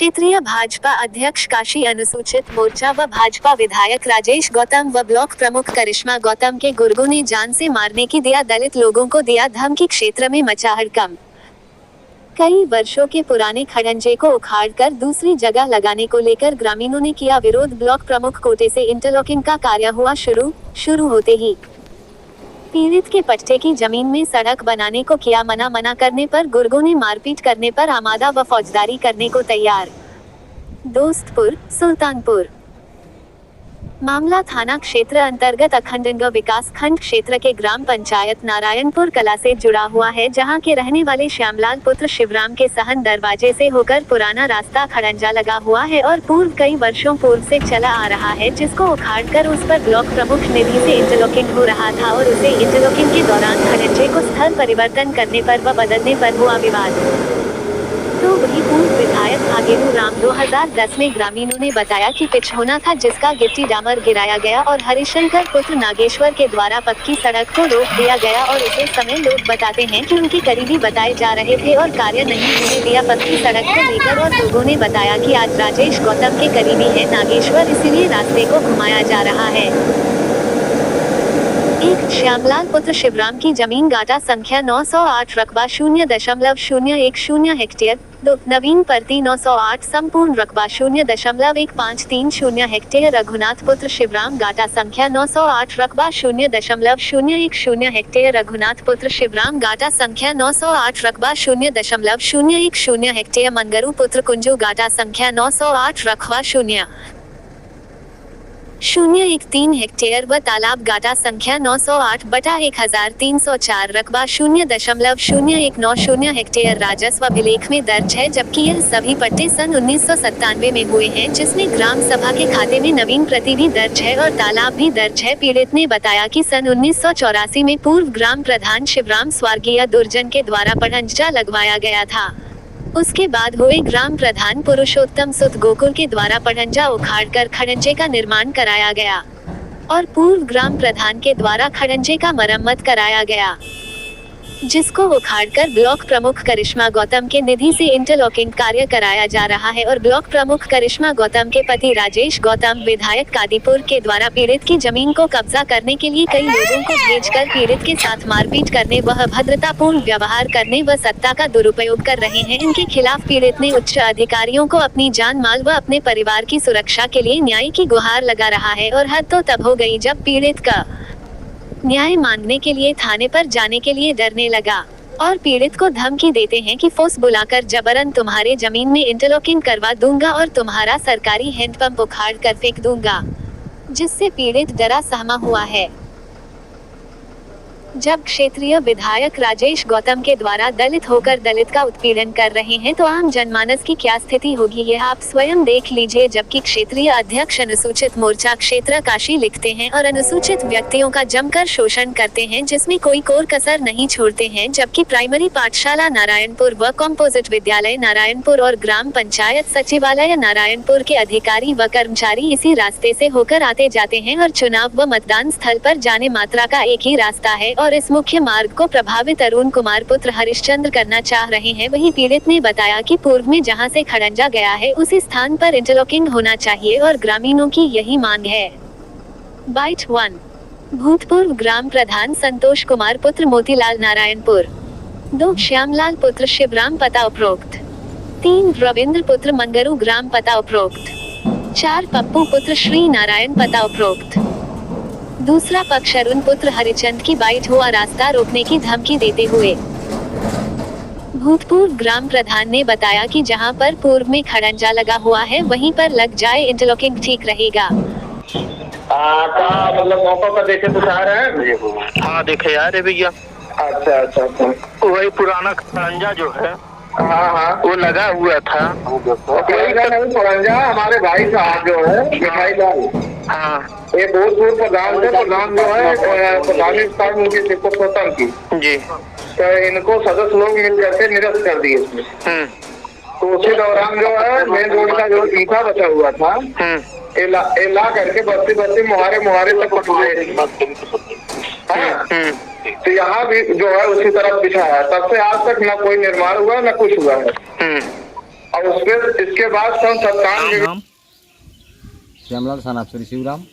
क्षेत्रीय भाजपा अध्यक्ष काशी अनुसूचित मोर्चा व भाजपा विधायक राजेश गौतम व ब्लॉक प्रमुख करिश्मा गौतम के गुर्गों ने जान से मारने की दिया दलित लोगों को दिया धमकी। क्षेत्र में मचा हड़कंप। कई वर्षों के पुराने खड़ंजे को उखाड़कर दूसरी जगह लगाने को लेकर ग्रामीणों ने किया विरोध। ब्लॉक प्रमुख कोटे से इंटरलॉकिंग का कार्य हुआ शुरू होते ही पीड़ित के पट्टे की जमीन में सड़क बनाने को किया मना करने पर गुर्गों ने मारपीट करने पर आमादा व फौजदारी करने को तैयार। दोस्तपुर सुल्तानपुर मामला थाना क्षेत्र अंतर्गत अखंडगंज विकास खंड क्षेत्र के ग्राम पंचायत नारायणपुर कला से जुड़ा हुआ है, जहां के रहने वाले श्यामलाल पुत्र शिवराम के सहन दरवाजे से होकर पुराना रास्ता खड़ंजा लगा हुआ है और कई वर्षों पूर्व से चला आ रहा है, जिसको उखाड़कर उस पर ब्लॉक प्रमुख निधि से इंटरलॉकिंग हो रहा था और उसे इंटरलॉकिंग के दौरान खड़ंजे को स्थल परिवर्तन करने पर व बदलने पर हुआ विवाद। तो वही पूर्व विधायक भागेलू राम 2010 में ग्रामीणों ने बताया कि पिच होना था, जिसका गिट्टी डामर गिराया गया और हरिशंकर पुत्र नागेश्वर के द्वारा पक्की सड़क को रोक दिया गया और उसे समय लोग बताते हैं कि उनके करीबी बताए जा रहे थे और कार्य नहीं होने दिया पक्की सड़क को लेकर। और लोगों ने बताया कि आज राजेश गौतम के करीबी है नागेश्वर, इसीलिए रास्ते को घुमाया जा रहा है। एक श्यामलाल पुत्र शिवराम की जमीन गाटा संख्या 908 रकबा 0.010 हेक्टेयर। 2 नवीन परती 908 संपूर्ण रकबा 0.1530 हेक्टेयर। रघुनाथ पुत्र शिवराम गाटा संख्या 908 रकबा 0.010 हेक्टेयर। रघुनाथ पुत्र शिवराम गाटा संख्या 908 रकबा 0.010 हेक्टेयर। मंगरू पुत्र कुंजू गाटा संख्या 908 रकबा 0.013 हेक्टेयर व तालाब गाटा संख्या 908/1304 रकबा 0.0190 हेक्टेयर राजस्व अभिलेख में दर्ज है, जबकि यह सभी पट्टे सन 1997 में हुए हैं, जिसमें ग्राम सभा के खाते में नवीन प्रति भी दर्ज है और तालाब भी दर्ज है। पीड़ित ने बताया कि सन 1984 में पूर्व ग्राम प्रधान शिवराम स्वर्गीय दुर्जन के द्वारा खड़ंजा लगवाया गया था। उसके बाद हुए ग्राम प्रधान पुरुषोत्तम सुत गोकुल के द्वारा खड़ंजा उखाड़कर खड़ंजे का निर्माण कराया गया और पूर्व ग्राम प्रधान के द्वारा खड़ंजे का मरम्मत कराया गया, जिसको उखाड़कर ब्लॉक प्रमुख करिश्मा गौतम के निधि से इंटरलॉकिंग कार्य कराया जा रहा है। और ब्लॉक प्रमुख करिश्मा गौतम के पति राजेश गौतम विधायक कादीपुर के द्वारा पीड़ित की जमीन को कब्जा करने के लिए कई लोगों को भेजकर पीड़ित के साथ मारपीट करने व अभद्रतापूर्ण व्यवहार करने व सत्ता का दुरुपयोग कर रहे हैं। इनके खिलाफ पीड़ित ने उच्च अधिकारियों को अपनी जान माल व अपने परिवार की सुरक्षा के लिए न्याय की गुहार लगा रहा है। और हद तो तब हो गई जब पीड़ित का न्याय मांगने के लिए थाने पर जाने के लिए डरने लगा और पीड़ित को धमकी देते हैं कि फोर्स बुलाकर जबरन तुम्हारे जमीन में इंटरलॉकिंग करवा दूंगा और तुम्हारा सरकारी हैंडपंप उखाड़ कर फेंक दूंगा, जिससे पीड़ित डरा सहमा हुआ है। जब क्षेत्रीय विधायक राजेश गौतम के द्वारा दलित होकर दलित का उत्पीड़न कर रहे हैं, तो आम जनमानस की क्या स्थिति होगी यह आप स्वयं देख लीजिए। जबकि क्षेत्रीय अध्यक्ष अनुसूचित मोर्चा क्षेत्र काशी लिखते हैं और अनुसूचित व्यक्तियों का जमकर शोषण करते हैं, जिसमें कोई कोर कसर नहीं छोड़ते हैं। जबकि प्राइमरी पाठशाला नारायणपुर व कॉम्पोजिट विद्यालय नारायणपुर और ग्राम पंचायत सचिवालय नारायणपुर के अधिकारी व कर्मचारी इसी रास्ते से होकर आते जाते हैं और चुनाव व मतदान स्थल पर जाने मात्रा का एक ही रास्ता है और इस मुख्य मार्ग को प्रभावित अरुण कुमार पुत्र हरिश्चंद्र करना चाह रहे हैं। वहीं पीड़ित ने बताया कि पूर्व में जहां से खड़ंजा गया है उसी स्थान पर इंटरलॉकिंग होना चाहिए और ग्रामीणों की यही मांग है। बाइट 1 भूतपूर्व ग्राम प्रधान संतोष कुमार पुत्र मोतीलाल नारायणपुर। 2 श्यामलाल पुत्र शिवराम पता उपरोक्त। 3 रविंद्र पुत्र मंगरू ग्राम पता उपरोक्त। 4 पप्पू पुत्र श्री नारायण पता उपरोक्त। दूसरा पक्ष अरुण पुत्र हरिचंद की बाइट हुआ रास्ता रोकने की धमकी देते हुए। भूतपूर्व ग्राम प्रधान ने बताया कि जहां पर पूर्व में खड़ंजा लगा हुआ है वहीं पर लग जाए इंटरलॉकिंग ठीक रहेगा। मतलब मौका पर देखे तो चाह रहे हैं। हाँ देखे यार भैया। अच्छा वही पुराना खड़ंजा जो है हाँ वो लगा हुआ था। कोई का नहीं खड़ंजा हमारे भाई साहब जो है मिठाई लाल, हाँ ये भूतपूर्व प्रधान थे। प्रधान जो है प्रधानी स्थान उनकी शिवको गौतम की जी, तो इनको सदस्य लोग मिल करके निरस्त कर दिए इसमें। तो उसी दौरान जो है मेन रोड का जो ईंटा बचा हुआ था ये ला करके बस्ती मुहारे तक पटवाए। तो यहाँ भी जो है उसी तरफ बिछा है। तब से आज तक न कोई निर्माण हुआ न कुछ हुआ है। और उसके इसके बाद सन 97 नाम श्यामलाल सनापसरी शिवराम,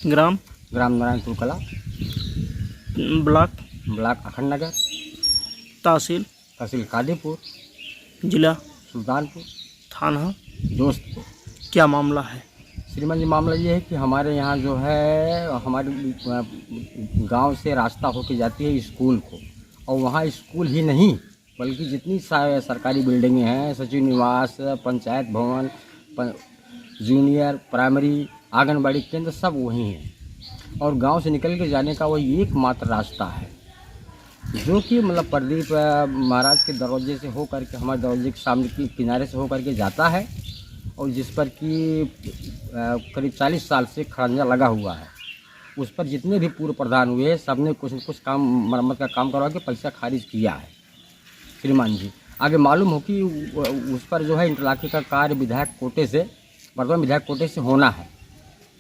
ग्राम ग्राम नारायणपुर कला, ब्लॉक ब्लॉक अखंड नगर, तहसील तहसील कादीपुर, जिला सुल्तानपुर, थाना दोस्तपुर। क्या मामला है? श्रीमान जी, मामला ये है कि हमारे यहाँ जो है हमारे गांव से रास्ता होके जाती है स्कूल को, और वहाँ स्कूल ही नहीं बल्कि जितनी सरकारी बिल्डिंगें हैं, सचिव निवास, पंचायत भवन, जूनियर प्राइमरी, आंगनबाड़ी केंद्र सब वहीं हैं। और गांव से निकल के जाने का वही एकमात्र रास्ता है जो कि मतलब प्रदीप महाराज के दरवाजे से हो करके हमारे दरवाजे के सामने की किनारे से हो करके जाता है, और जिस पर कि करीब 40 साल से खड़ंजा लगा हुआ है। उस पर जितने भी पूर्व प्रधान हुए हैं सब ने कुछ न कुछ काम मरम्मत का काम करवा के पैसा खारिज किया है श्रीमान जी। आगे मालूम हो कि उस पर जो है इंटरलॉकिंग का कार्य विधायक कोटे से, वर्तमान विधायक कोटे से होना है,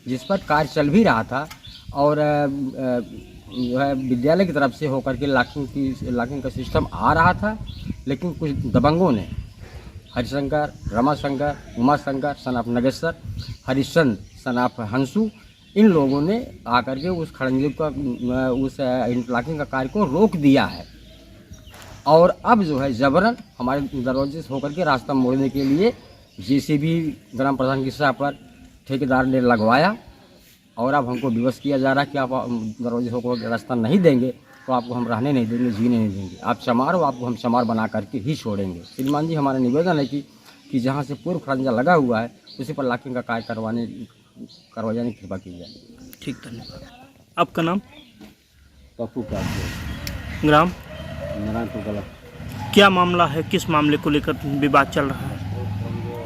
जिस पर कार्य चल भी रहा था, और जो है विद्यालय की तरफ से होकर के लॉकिंग का सिस्टम आ रहा था, लेकिन कुछ दबंगों ने हरिशंकर, रमाशंकर, उमाशंकर सनाफ नगेश्वर, हरिश्चंद्र सनाफ हंसू, इन लोगों ने आकर के उस खड़ंजे का उस इंटरलॉकिंग का कार्य को रोक दिया है। और अब जो है जबरन हमारे दरवाजे से होकर के रास्ता मोड़ने के लिए जेसीबी ग्राम प्रधान की सहायता पर ठेकेदार ने लगवाया, और अब हमको विवश किया जा रहा है कि आप दरवाजे से होकर रास्ता नहीं देंगे तो आपको हम रहने नहीं देंगे, जीने नहीं देंगे। आप चमार हो, आपको हम चमार बना करके ही छोड़ेंगे। श्रीमान जी, हमारा निवेदन है कि जहाँ से पूर्व खड़ंजा लगा हुआ है उसी पर लॉकिंग का कार्य करवा जाने की कृपा की जाए। ठीक, धन्यवाद। आपका नाम? पप्पू का ग्राम नारायणपुर कला। क्या मामला है? किस मामले को लेकर विवाद चल रहा है?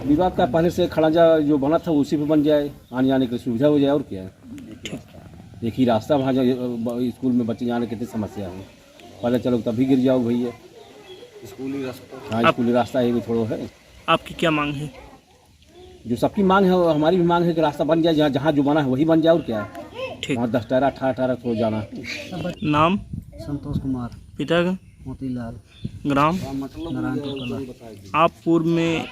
विवाद का पहले से खड़ंजा जो बना था उसी पे बन जाए, आने जाने की सुविधा हो जाए, और क्या है। ठीक, एक ही रास्ता वहाँ स्कूल में बच्चे जाने की कितनी समस्या है। पहले चलो तभी गिर जाओ भैया, स्कूली रास्ता। हाँ, स्कूली रास्ता है भी थोड़ा है। आपकी क्या मांग है? जो सबकी मांग है हमारी भी मांग है कि रास्ता बन जाए, जहाँ जो बना है वही बन जाए, और क्या है। ठीक। वहाँ 10 टायरा 18 थोड़ा जाना। नाम? संतोष कुमार। पिता का? मोतीलाल। ग्राम? नारायणपुर कला। आप पूर्व में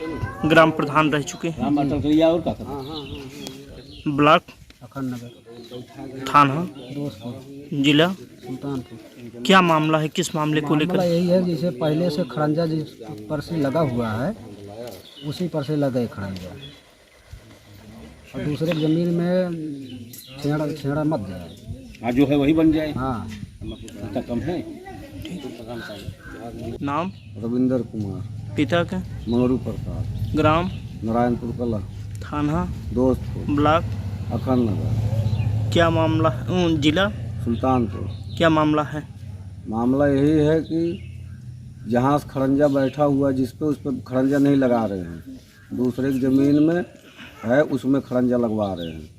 ग्राम प्रधान रह चुके हैं। और क्या था। ब्लॉक अखंड नगर, थाना दोस्तपुर, जिला सुल्तानपुर। क्या मामला है? किस मामले को लेकर? मामला यही है, जैसे पहले से खड़ंजा जिस पर से लगा हुआ है उसी पर से लगे खड़ंजा, और दूसरे जमीन में छेड़ा मत जाए। हाँ, जो है वही बन जाए। हाँ, इतना कम है। नाम? रविंदर कुमार। पिता का? मंगरू प्रसाद। ग्राम? नारायणपुर कला, थाना दोस्तपुर, ब्लॉक अखंड नगर। क्या मामला है? जिला सुल्तानपुर। क्या मामला है? मामला यही है कि जहाँ खड़ंजा बैठा हुआ जिस पे उस पर खड़ंजा नहीं लगा रहे हैं, दूसरे की ज़मीन में है उसमें खड़ंजा लगवा रहे हैं।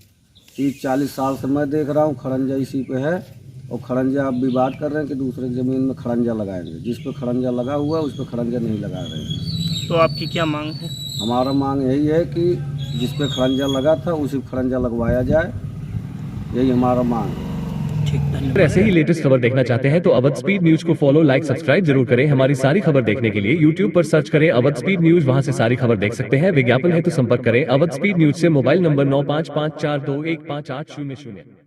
30-40 साल से मैं देख रहा हूँ खड़ंजा इसी पे है, और खड़ंजा आप विवाद कर रहे हैं कि दूसरे की ज़मीन में खड़ंजा लगाएंगे। जिस पे खड़ंजा लगा हुआ है उस पर खड़ंजा नहीं लगा रहे हैं। तो आपकी क्या मांग है? हमारा मांग यही है कि जिस पे खड़ंजा लगा था उसी पे खड़ंजा लगवाया जाए, यही हमारा मांग है। ठीक, धन्यवाद। ऐसे ही लेटेस्ट खबर देखना चाहते हैं तो अवध स्पीड न्यूज को फॉलो, लाइक, सब्सक्राइब जरूर करें। हमारी सारी खबर देखने के लिए YouTube पर सर्च करें अवध स्पीड न्यूज, वहां से सारी खबर देख सकते हैं। विज्ञापन है तो संपर्क करें अवध स्पीड न्यूज से। Mobile number 9554215800।